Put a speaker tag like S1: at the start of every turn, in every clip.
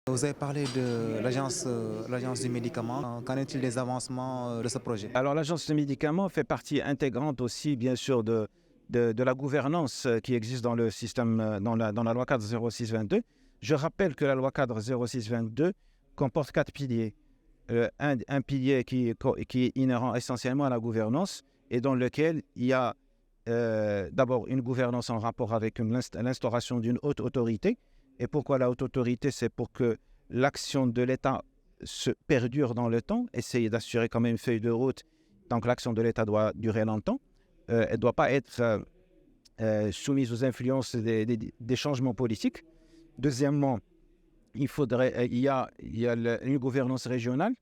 S1: Vous avez parlé de l'agence du médicament. Qu'en est-il des avancements de ce projet?
S2: Alors, l'agence de médicaments fait partie intégrante aussi, bien sûr, de la gouvernance qui existe dans le système, dans la loi cadre 0622. Je rappelle que la loi cadre 0622 comporte 4 piliers. Un pilier qui est inhérent essentiellement à la gouvernance et dans lequel il y a d'abord une gouvernance en rapport avec l'instauration d'une haute autorité. Et pourquoi la haute autorité? C'est pour que l'action de l'État se perdure dans le temps, essayer d'assurer quand même une feuille de route. Donc l'action de l'État doit durer longtemps. Elle ne doit pas être soumise aux influences des changements politiques. Deuxièmement, il y a une gouvernance régionale.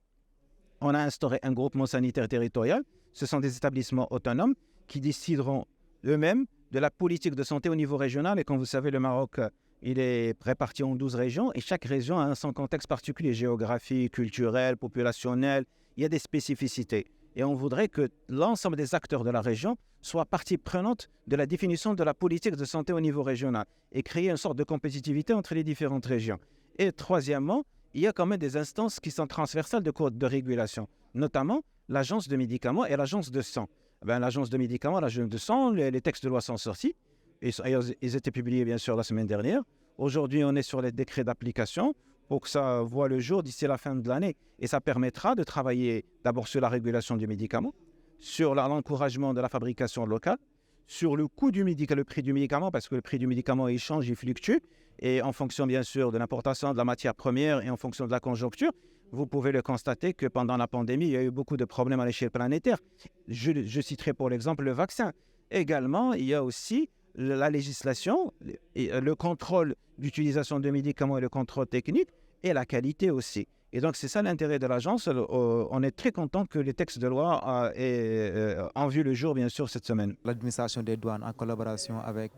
S2: On a instauré un groupement sanitaire territorial. Ce sont des établissements autonomes qui décideront eux-mêmes de la politique de santé au niveau régional. Et comme vous savez, le Maroc, il est réparti en 12 régions et chaque région a son contexte particulier, géographique, culturel, populationnel. Il y a des spécificités. Et on voudrait que l'ensemble des acteurs de la région soient partie prenante de la définition de la politique de santé au niveau régional et créer une sorte de compétitivité entre les différentes régions. Et troisièmement, il y a quand même des instances qui sont transversales de régulation, notamment l'agence de médicaments et l'agence de sang. L'agence de médicaments, l'agence de sang, les textes de loi sont sortis. Ils étaient publiés bien sûr la semaine dernière. Aujourd'hui, on est sur les décrets d'application pour que ça voit le jour d'ici la fin de l'année. Et ça permettra de travailler d'abord sur la régulation du médicament, sur l'encouragement de la fabrication locale, sur le coût du médicament, le prix du médicament, parce que le prix du médicament, il change, il fluctue. Et en fonction, bien sûr, de l'importation de la matière première et en fonction de la conjoncture, vous pouvez le constater que pendant la pandémie, il y a eu beaucoup de problèmes à l'échelle planétaire. Je citerai pour l'exemple le vaccin. Également, il y a aussi la législation, le contrôle d'utilisation de médicaments et le contrôle technique et la qualité aussi. Et donc, c'est ça l'intérêt de l'agence. On est très content que les textes de loi aient vu le jour, bien sûr, cette semaine.
S1: L'administration des douanes, en collaboration avec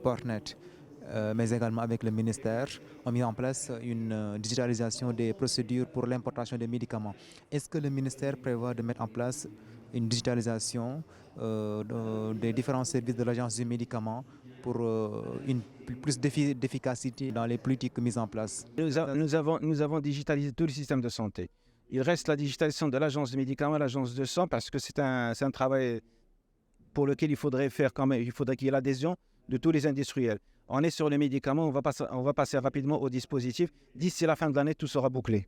S1: Portnet, mais également avec le ministère, ont mis en place une digitalisation des procédures pour l'importation des médicaments. Est-ce que le ministère prévoit de mettre en place une digitalisation des différents services de l'agence du médicament pour une plus d'efficacité dans les politiques mises en place?
S2: Nous avons digitalisé tout le système de santé. Il reste la digitalisation de l'agence de médicaments et l'agence de sang parce que c'est un travail pour lequel il faudrait qu'il y ait l'adhésion de tous les industriels. On est sur les médicaments, on va passer rapidement au dispositif. D'ici la fin de l'année, tout sera bouclé.